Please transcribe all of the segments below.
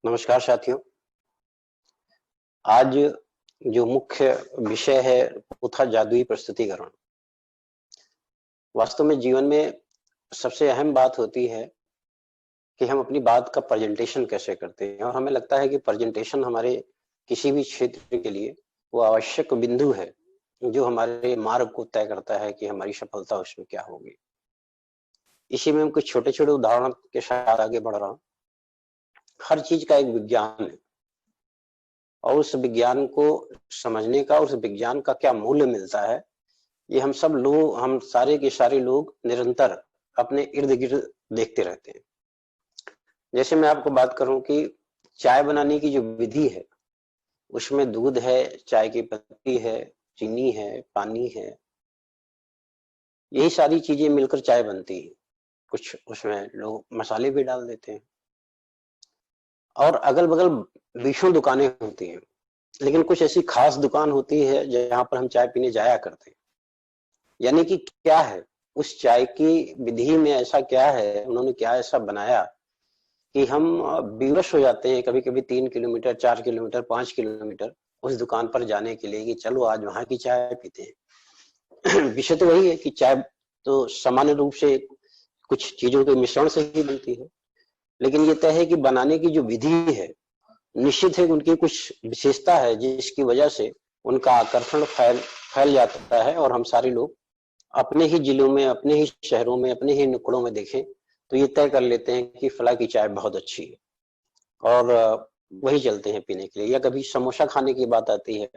नमस्कार साथियों। आज जो मुख्य विषय है वो था जादुई प्रस्तुतिकरण। वास्तव में जीवन में सबसे अहम बात होती है कि हम अपनी बात का प्रेजेंटेशन कैसे करते हैं, और हमें लगता है कि प्रेजेंटेशन हमारे किसी भी क्षेत्र के लिए वो आवश्यक बिंदु है जो हमारे मार्ग को तय करता है कि हमारी सफलता उसमें क्या होगी। इसी में हम कुछ छोटे छोटे उदाहरण के साथ आगे बढ़ रहा हूँ। हर चीज का एक विज्ञान है और उस विज्ञान को समझने का, उस विज्ञान का क्या मूल्य मिलता है, ये हम सब लोग, हम सारे के सारे लोग निरंतर अपने इर्द गिर्द देखते रहते हैं। जैसे मैं आपको बात करूं कि चाय बनाने की जो विधि है उसमें दूध है, चाय की पत्ती है, चीनी है, पानी है, यही सारी चीजें मिलकर चाय बनती है। कुछ उसमें लोग मसाले भी डाल देते हैं और अगल बगल बीसों दुकानें होती हैं, लेकिन कुछ ऐसी खास दुकान होती है जहां पर हम चाय पीने जाया करते हैं। यानी कि क्या है उस चाय की विधि में, ऐसा क्या है, उन्होंने क्या ऐसा बनाया कि हम विवश हो जाते हैं कभी कभी 3 किलोमीटर, 4 किलोमीटर, 5 किलोमीटर उस दुकान पर जाने के लिए कि चलो आज वहां की चाय पीते हैं। विषय तो वही है कि चाय तो सामान्य रूप से कुछ चीजों के मिश्रण से ही बनती है, लेकिन ये तय है कि बनाने की जो विधि है निश्चित है, उनकी कुछ विशेषता है जिसकी वजह से उनका आकर्षण फैल जाता है और हम सारे लोग अपने ही जिलों में, अपने ही शहरों में, अपने ही नुक्कड़ों में देखें तो ये तय कर लेते हैं कि फला की चाय बहुत अच्छी है और वही चलते हैं पीने के लिए। या कभी समोसा खाने की बात आती है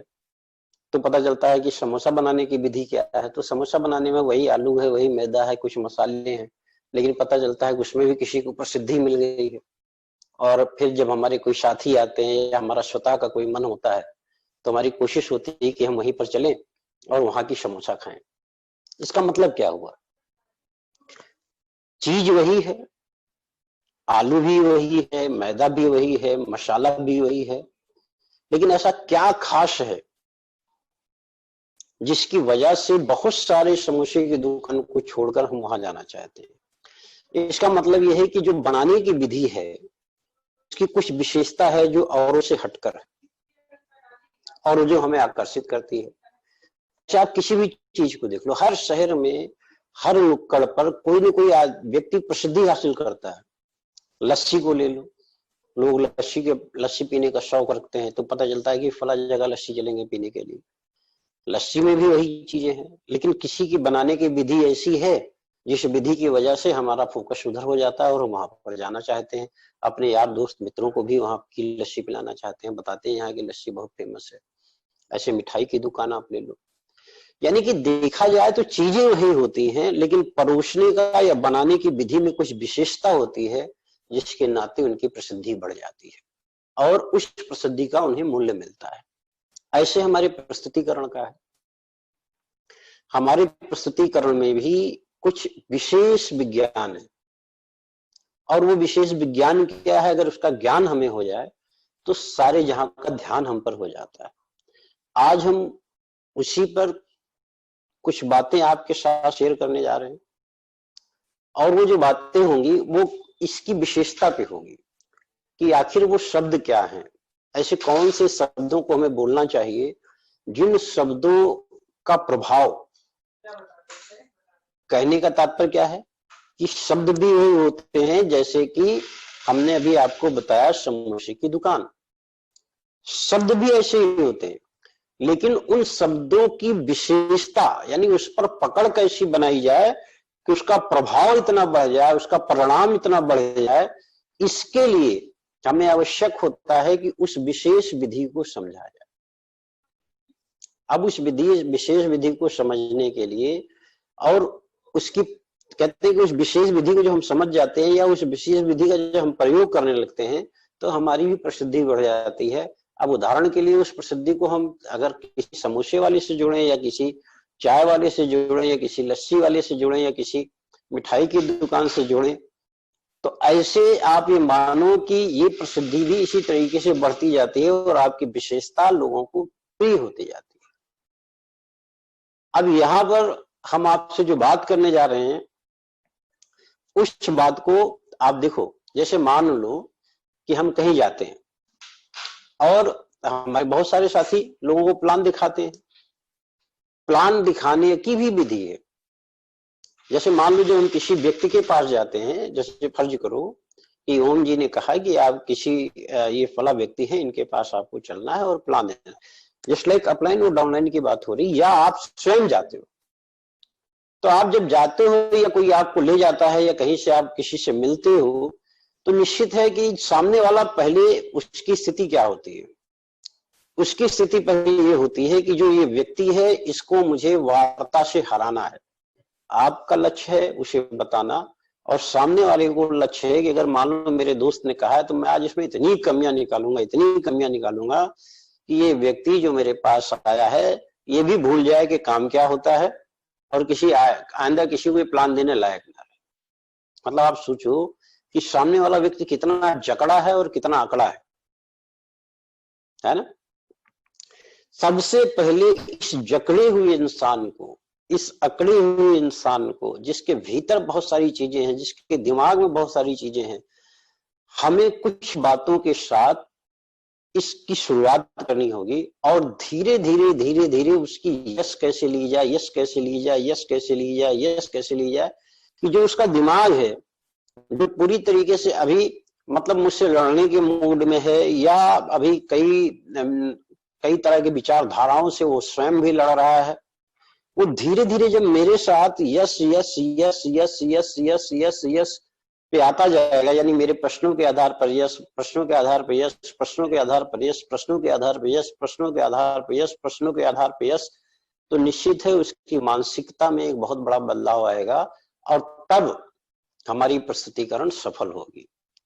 तो पता चलता है कि समोसा बनाने की विधि क्या है, तो समोसा बनाने में वही आलू है, वही मैदा है, कुछ मसाले हैं, लेकिन पता चलता है कि उसमें भी किसी को प्रसिद्धि मिल गई है। और फिर जब हमारे कोई साथी आते हैं या हमारा स्वतः का कोई मन होता है तो हमारी कोशिश होती है कि हम वहीं पर चलें और वहां की समोसा खाएं। इसका मतलब क्या हुआ? चीज वही है, आलू भी वही है, मैदा भी वही है, मसाला भी वही है, लेकिन ऐसा क्या खास है जिसकी वजह से बहुत सारे समोसे की दुकान को छोड़कर हम वहां जाना चाहते हैं? इसका मतलब यह है कि जो बनाने की विधि है उसकी कुछ विशेषता है जो औरों से हटकर है और जो हमें आकर्षित करती है। चाहे आप किसी भी चीज को देख लो, हर शहर में, हर नुक्कड़ पर कोई न कोई व्यक्ति प्रसिद्धि हासिल करता है। लस्सी को ले लो, लोग लस्सी पीने का शौक रखते हैं तो पता चलता है कि फला जगह लस्सी चलेंगे पीने के लिए। लस्सी में भी वही चीजें हैं, लेकिन किसी की बनाने की विधि ऐसी है जिस विधि की वजह से हमारा फोकस उधर हो जाता है और हम वहां पर जाना चाहते हैं। अपने यार दोस्त मित्रों को भी वहां की लस्सी पिलाना चाहते हैं, बताते हैं यहाँ की लस्सी बहुत फेमस है। ऐसे मिठाई की दुकान आप ले लो। यानी कि देखा जाए तो चीजें वही होती हैं, लेकिन परोसने का या बनाने की विधि में कुछ विशेषता होती है जिसके नाते उनकी प्रसिद्धि बढ़ जाती है और उस प्रसिद्धि का उन्हें मूल्य मिलता है। ऐसे हमारे प्रस्तुतिकरण का है। हमारे प्रस्तुतिकरण में भी कुछ विशेष विज्ञान है और वो विशेष विज्ञान क्या है, अगर उसका ज्ञान हमें हो जाए तो सारे जहां का ध्यान हम पर हो जाता है। आज हम उसी पर कुछ बातें आपके साथ शेयर करने जा रहे हैं और वो जो बातें होंगी वो इसकी विशेषता पे होगी कि आखिर वो शब्द क्या हैं, ऐसे कौन से शब्दों को हमें बोलना चाहिए जिन शब्दों का प्रभाव, कहने का तात्पर्य क्या है कि शब्द भी वही होते हैं जैसे कि हमने अभी आपको बताया समोसे की दुकान, शब्द भी ऐसे ही होते हैं, लेकिन उन शब्दों की विशेषता यानी उस पर पकड़ कैसी बनाई जाए कि उसका प्रभाव इतना बढ़ जाए, उसका परिणाम इतना बढ़ जाए, इसके लिए हमें आवश्यक होता है कि उस विशेष विधि को समझा जाए। अब उस विशेष विधि को समझने के लिए और उसकी, कहते हैं कि उस विशेष विधि को जो हम समझ जाते हैं या उस विशेष विधि का जो हम प्रयोग करने लगते हैं तो हमारी भी प्रसिद्धि बढ़ जाती है। अब उदाहरण के लिए उस प्रसिद्धि को हम अगर किसी समोसे वाले से जोड़ें या किसी चाय वाले से जोड़ें या किसी लस्सी वाले से जोड़ें या किसी मिठाई की दुकान से जोड़ें तो ऐसे आप ये मानो कि ये प्रसिद्धि भी इसी तरीके से बढ़ती जाती है और आपकी विशेषता लोगों को प्रिय होती जाती है। अब यहां पर हम आपसे जो बात करने जा रहे हैं उस बात को आप देखो। जैसे मान लो कि हम कहीं जाते हैं और हमारे बहुत सारे साथी लोगों को प्लान दिखाते हैं। प्लान दिखाने की भी विधि है। जैसे मान लीजिए हम किसी व्यक्ति के पास जाते हैं, जैसे फर्ज करो कि ओम जी ने कहा कि आप किसी ये फला व्यक्ति है, इनके पास आपको चलना है और प्लान देना है। जस्ट लाइक अपलाइन और डाउनलाइन की बात हो रही, या आप स्वयं जाते हो। तो आप जब जाते हो या कोई आपको ले जाता है या कहीं से आप किसी से मिलते हो, तो निश्चित है कि सामने वाला पहले उसकी स्थिति क्या होती है। उसकी स्थिति पहले ये होती है कि जो ये व्यक्ति है इसको मुझे वार्ता से हराना है। आपका लक्ष्य है उसे बताना, और सामने वाले को लक्ष्य है कि अगर मान लो मेरे दोस्त ने कहा है तो मैं आज इसमें इतनी कमियां निकालूंगा कि ये व्यक्ति जो मेरे पास आया है ये भी भूल जाए कि काम क्या होता है और किसी आइंदा किसी को प्लान देने लायक ना रहे। मतलब आप सोचो कि सामने वाला व्यक्ति कितना जकड़ा है और कितना अकड़ा है ना। सबसे पहले इस जकड़े हुए इंसान को, इस अकड़े हुए इंसान को, जिसके भीतर बहुत सारी चीजें हैं, जिसके दिमाग में बहुत सारी चीजें हैं, हमें कुछ बातों के साथ इसकी शुरुआत करनी होगी और धीरे धीरे उसकी यश कैसे ली जाए कि जो उसका दिमाग है जो पूरी तरीके से अभी मतलब मुझसे लड़ने के मूड में है, या अभी कई तरह की विचारधाराओं से वो स्वयं भी लड़ रहा है, वो धीरे धीरे जब मेरे साथ yes yes yes yes yes yes yes yes पे आता जाएगा, यानी मेरे प्रश्नों के आधार पर यस, प्रश्नों के आधार पर यस, प्रश्नों के आधार पर यस, प्रश्नों के आधार पर यस, प्रश्नों के आधार पर यस, प्रश्नों के आधार पर यस, तो निश्चित है उसकी मानसिकता में एक बहुत बड़ा बदलाव आएगा और तब हमारी प्रस्तुतिकरण सफल होगी।